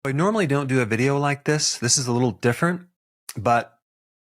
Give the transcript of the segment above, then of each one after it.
I normally don't do a video like this. This is a little different, but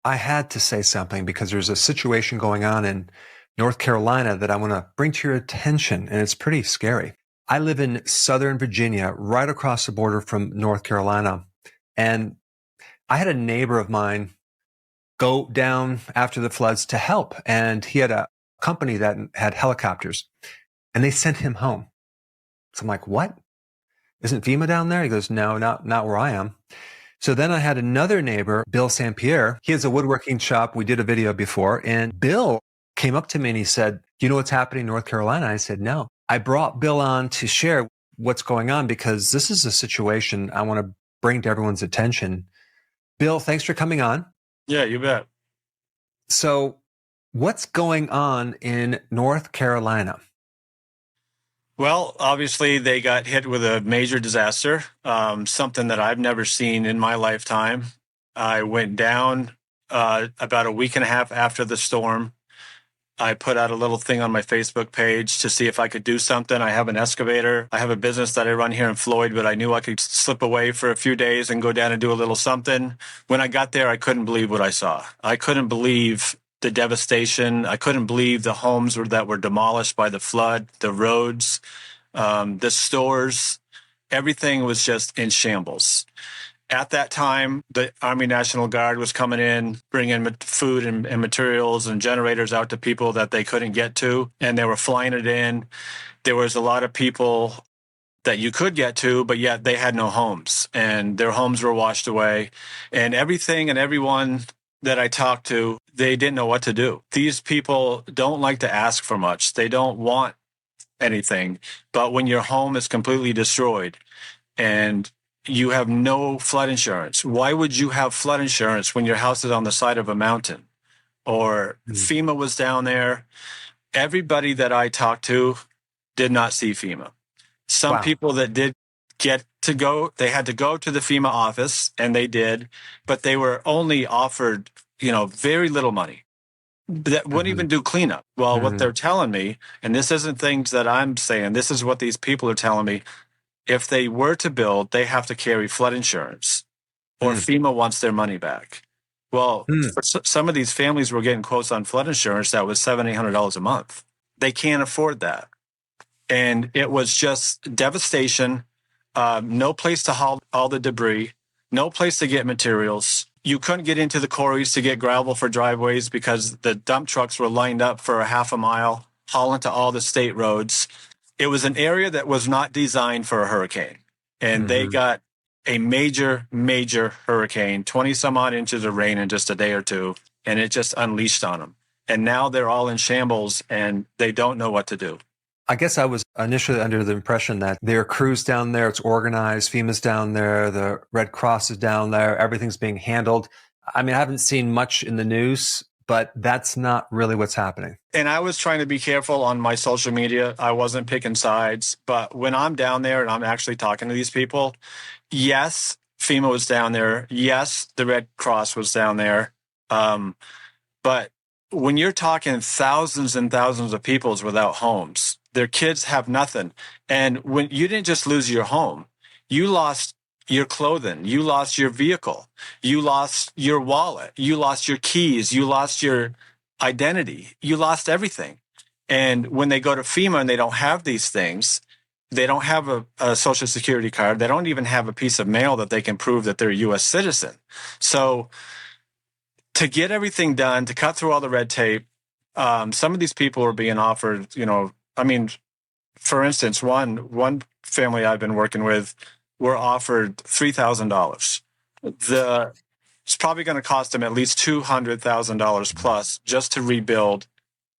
I had to say something because there's a situation going on in North Carolina that I want to bring to your attention, and it's pretty scary. I live in Southern Virginia, right across the border from North Carolina, and I had a neighbor of mine go down after the floods to help, and he had a company that had helicopters, and they sent him home. So I'm like, what? Isn't FEMA down there? He goes, no, not where I am. So then I had another neighbor, Bill St. Pierre. He has a woodworking shop. We did a video before, and Bill came up to me and he said, you know what's happening in North Carolina? I said, no. I brought Bill on to share what's going on because this is a situation I want to bring to everyone's attention. Bill, thanks for coming on. Yeah, you bet. So what's going on in North Carolina? Well, obviously they got hit with a major disaster, something that I've never seen in my lifetime. I went down about a week and a half after the storm. I put out a little thing on my Facebook page to see if I could do something. I have an excavator. I have a business that I run here in Floyd, but I knew I could slip away for a few days and go down and do a little something. When I got there, I couldn't believe what I saw. I couldn't believe the devastation. I couldn't believe the homes that were demolished by the flood, the roads, the stores. Everything was just in shambles. At that time, the Army National Guard was coming in, bringing food and materials and generators out to people that they couldn't get to, and they were flying it in. There was a lot of people that you could get to, but yet they had no homes, and their homes were washed away. And everything and everyone that I talked to, they didn't know what to do. These people don't like to ask for much. They don't want anything. But when your home is completely destroyed and you have no flood insurance, why would you have flood insurance when your house is on the side of a mountain? Or FEMA was down there. Everybody that I talked to did not see FEMA. Some people that did get to go, they had to go to the FEMA office, and they did, but they were only offered, very little money. That wouldn't even do cleanup. Well, what they're telling me, and this isn't things that I'm saying, this is what these people are telling me. If they were to build, they have to carry flood insurance, or FEMA wants their money back. Well, for some of these families were getting quotes on flood insurance that was $700-800 a month. They can't afford that. And it was just devastation, no place to haul all the debris, no place to get materials. You couldn't get into the quarries to get gravel for driveways because the dump trucks were lined up for a half a mile, hauling to all the state roads. It was an area that was not designed for a hurricane. And they got a major, major hurricane, 20 some odd inches of rain in just a day or two, and it just unleashed on them. And now they're all in shambles and they don't know what to do. I guess I was initially under the impression that there are crews down there, it's organized, FEMA's down there, the Red Cross is down there, everything's being handled. I mean, I haven't seen much in the news, but that's not really what's happening. And I was trying to be careful on my social media. I wasn't picking sides. But when I'm down there and I'm actually talking to these people, yes, FEMA was down there. Yes, the Red Cross was down there. But when you're talking thousands and thousands of people without homes, their kids have nothing. And when you didn't just lose your home, you lost your clothing, you lost your vehicle, you lost your wallet, you lost your keys, you lost your identity, you lost everything. And when they go to FEMA and they don't have these things, they don't have a social security card, they don't even have a piece of mail that they can prove that they're a U.S. citizen. So to get everything done, to cut through all the red tape, some of these people are being offered, for instance, one family I've been working with were offered $3,000. It's probably going to cost them at least $200,000 plus just to rebuild.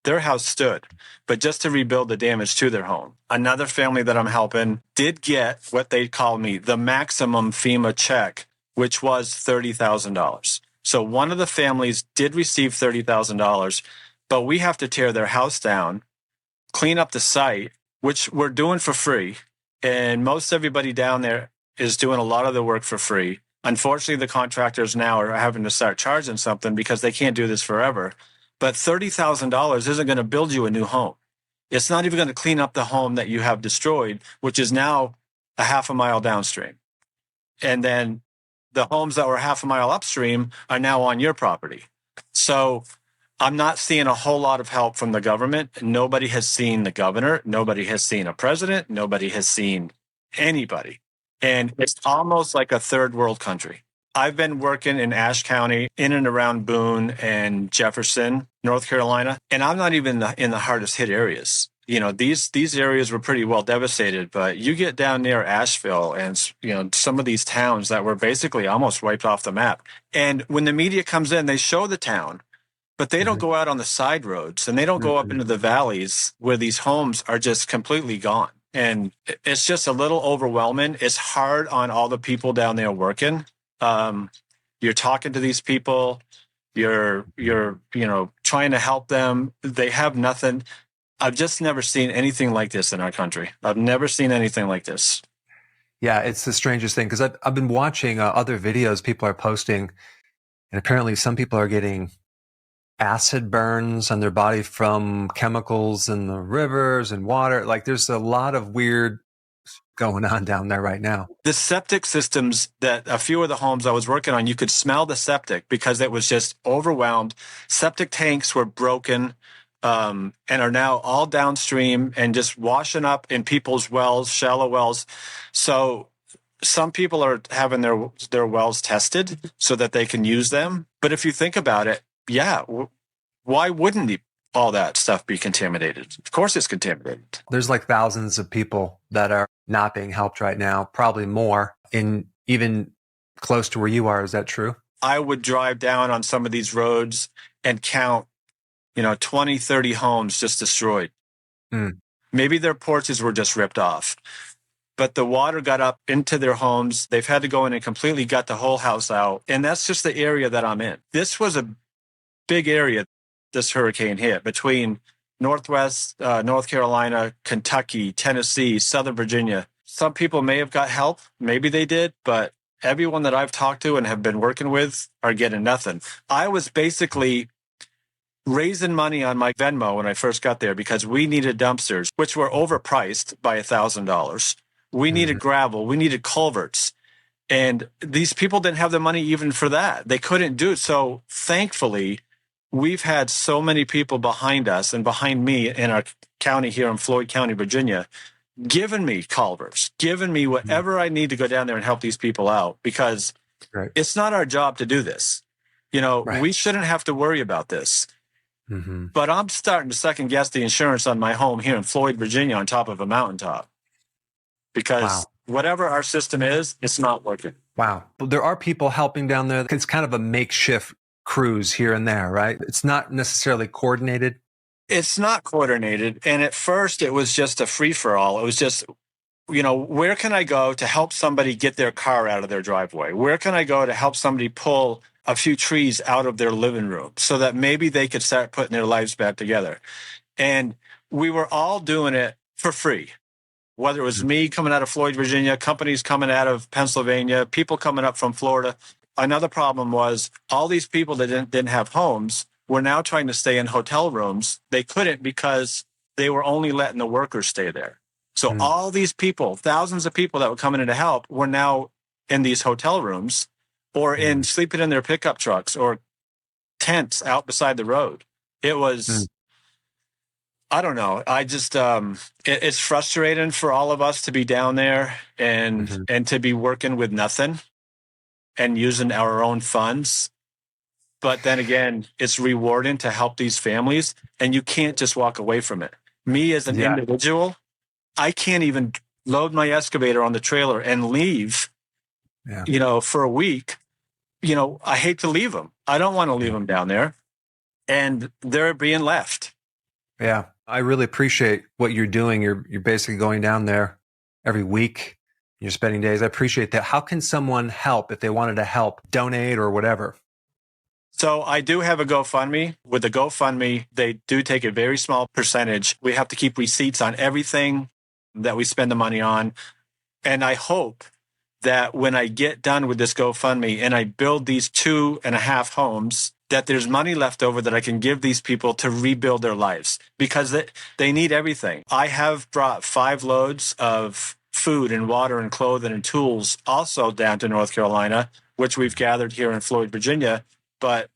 Their house stood, but just to rebuild the damage to their home. Another family that I'm helping did get what they call me the maximum FEMA check, which was $30,000. So one of the families did receive $30,000, but we have to tear their house down, clean up the site, which we're doing for free. And most everybody down there is doing a lot of the work for free. Unfortunately, the contractors now are having to start charging something because they can't do this forever. But $30,000 isn't going to build you a new home. It's not even going to clean up the home that you have destroyed, which is now a half a mile downstream. And then the homes that were half a mile upstream are now on your property. So I'm not seeing a whole lot of help from the government. Nobody has seen the governor. Nobody has seen a president. Nobody has seen anybody. And it's almost like a third world country. I've been working in Ashe County, in and around Boone and Jefferson, North Carolina, and I'm not even in the hardest hit areas. You know, these areas were pretty well devastated, but you get down near Asheville and, you know, some of these towns that were basically almost wiped off the map. And when the media comes in, they show the town, but they don't go out on the side roads and they don't go up into the valleys where these homes are just completely gone. And it's just a little overwhelming. It's hard on all the people down there working. You're talking to these people, you're trying to help them. They have nothing. I've just never seen anything like this in our country. I've never seen anything like this. Yeah, it's the strangest thing because I've been watching other videos people are posting, and apparently some people are getting acid burns on their body from chemicals in the rivers and water. Like there's a lot of weird going on down there right now. The septic systems that a few of the homes I was working on, you could smell the septic because it was just overwhelmed. Septic tanks were broken and are now all downstream and just washing up in people's wells, shallow wells. So some people are having their wells tested so that they can use them. But if you think about it, yeah, why wouldn't all that stuff be contaminated? Of course it's contaminated. There's like thousands of people that are not being helped right now, probably more, in even close to where you are. Is that true? I would drive down on some of these roads and count, 20, 30 homes just destroyed. Maybe their porches were just ripped off, but the water got up into their homes. They've had to go in and completely gut the whole house out. And that's just the area that I'm in. This was a big area this hurricane hit between Northwest North Carolina, Kentucky, Tennessee, Southern Virginia. Some people may have got help. Maybe they did, but everyone that I've talked to and have been working with are getting nothing. I was basically raising money on my Venmo when I first got there because we needed dumpsters, which were overpriced by $1,000. We needed gravel. We needed culverts. And these people didn't have the money even for that. They couldn't do it. So thankfully, we've had so many people behind us and behind me in our county here in Floyd County, Virginia, giving me culverts, giving me whatever I need to go down there and help these people out because it's not our job to do this. We shouldn't have to worry about this. But I'm starting to second guess the insurance on my home here in Floyd, Virginia, on top of a mountaintop because whatever our system is, it's not working. Wow. But there are people helping down there. It's kind of a makeshift crews here and there, right? It's not necessarily coordinated. It's not coordinated. And at first it was just a free-for-all. It was just, where can I go to help somebody get their car out of their driveway? Where can I go to help somebody pull a few trees out of their living room so that maybe they could start putting their lives back together? And we were all doing it for free. Whether it was me coming out of Floyd, Virginia, companies coming out of Pennsylvania, people coming up from Florida. Another problem was all these people that didn't have homes were now trying to stay in hotel rooms. They couldn't because they were only letting the workers stay there. So all these people, thousands of people that were coming in to help were now in these hotel rooms or in sleeping in their pickup trucks or tents out beside the road. It was, I don't know. I just, it's frustrating for all of us to be down there and to be working with nothing and using our own funds. But then again, it's rewarding to help these families and you can't just walk away from it. Me as an individual, I can't even load my excavator on the trailer and leave, for a week. I hate to leave them. I don't want to leave them down there and they're being left. Yeah. I really appreciate what you're doing. You're basically going down there every week. You're spending days. I appreciate that. How can someone help if they wanted to help, donate or whatever? So I do have a GoFundMe. With the GoFundMe, they do take a very small percentage. We have to keep receipts on everything that we spend the money on. And I hope that when I get done with this GoFundMe and I build these 2.5 homes, that there's money left over that I can give these people to rebuild their lives because they need everything. I have brought 5 loads of food and water and clothing and tools also down to North Carolina, which we've gathered here in Floyd, Virginia. But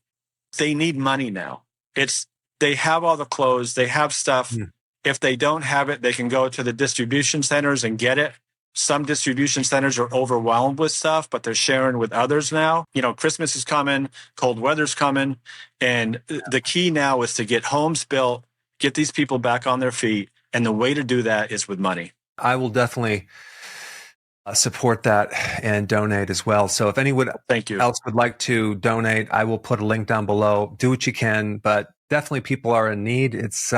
they need money now. They have all the clothes, they have stuff. If they don't have it, they can go to the distribution centers and get it. Some distribution centers are overwhelmed with stuff, but they're sharing with others now. You know, Christmas is coming, cold weather's coming, and the key now is to get homes built, get these people back on their feet, and the way to do that is with money. I will definitely support that and donate as well. So if anyone else would like to donate, I will put a link down below. Do what you can, but definitely people are in need. It's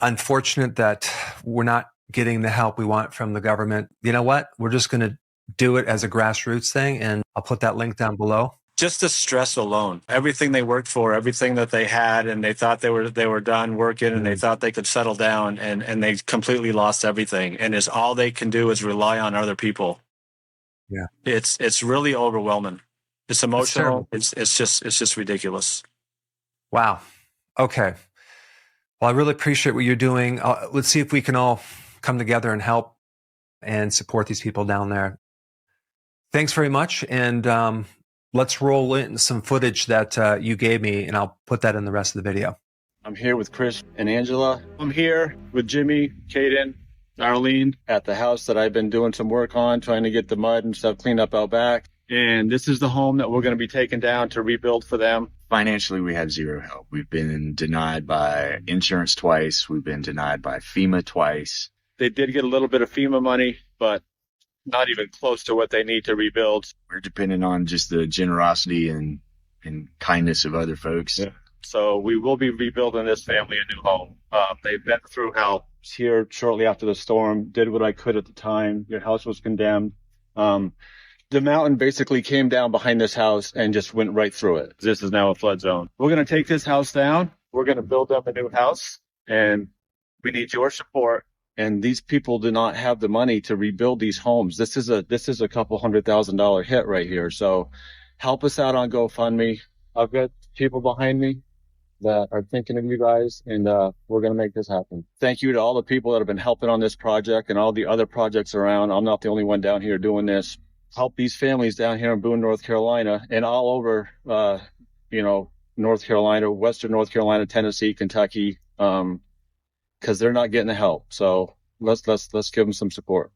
unfortunate that we're not getting the help we want from the government. You know what? We're just going to do it as a grassroots thing, and I'll put that link down below. Just the stress alone, everything they worked for, everything that they had, and they thought they were done working, and they thought they could settle down, and they completely lost everything. And is all they can do is rely on other people. Yeah, it's really overwhelming. It's emotional. It's just ridiculous. Wow. Okay. Well, I really appreciate what you're doing. Let's see if we can all come together and help and support these people down there. Thanks very much. And let's roll in some footage that you gave me, and I'll put that in the rest of the video. I'm here with Chris and Angela. I'm here with Jimmy, Caden, Arlene at the house that I've been doing some work on, trying to get the mud and stuff cleaned up out back. And this is the home that we're going to be taking down to rebuild for them. Financially, we had zero help. We've been denied by insurance twice. We've been denied by FEMA twice. They did get a little bit of FEMA money, but not even close to what they need to rebuild. We're dependent on just the generosity and kindness of other folks. Yeah. So we will be rebuilding this family a new home. They've been through hell. Here shortly after the storm, did what I could at the time. Your house was condemned. The mountain basically came down behind this house and just went right through it. This is now a flood zone. We're going to take this house down. We're going to build them a new house, and we need your support. And these people do not have the money to rebuild these homes. This is a couple $100,000 hit right here. So help us out on GoFundMe. I've got people behind me that are thinking of you guys, and we're going to make this happen. Thank you to all the people that have been helping on this project and all the other projects around. I'm not the only one down here doing this. Help these families down here in Boone, North Carolina, and all over, North Carolina, Western North Carolina, Tennessee, Kentucky, because they're not getting the help. So let's give them some support.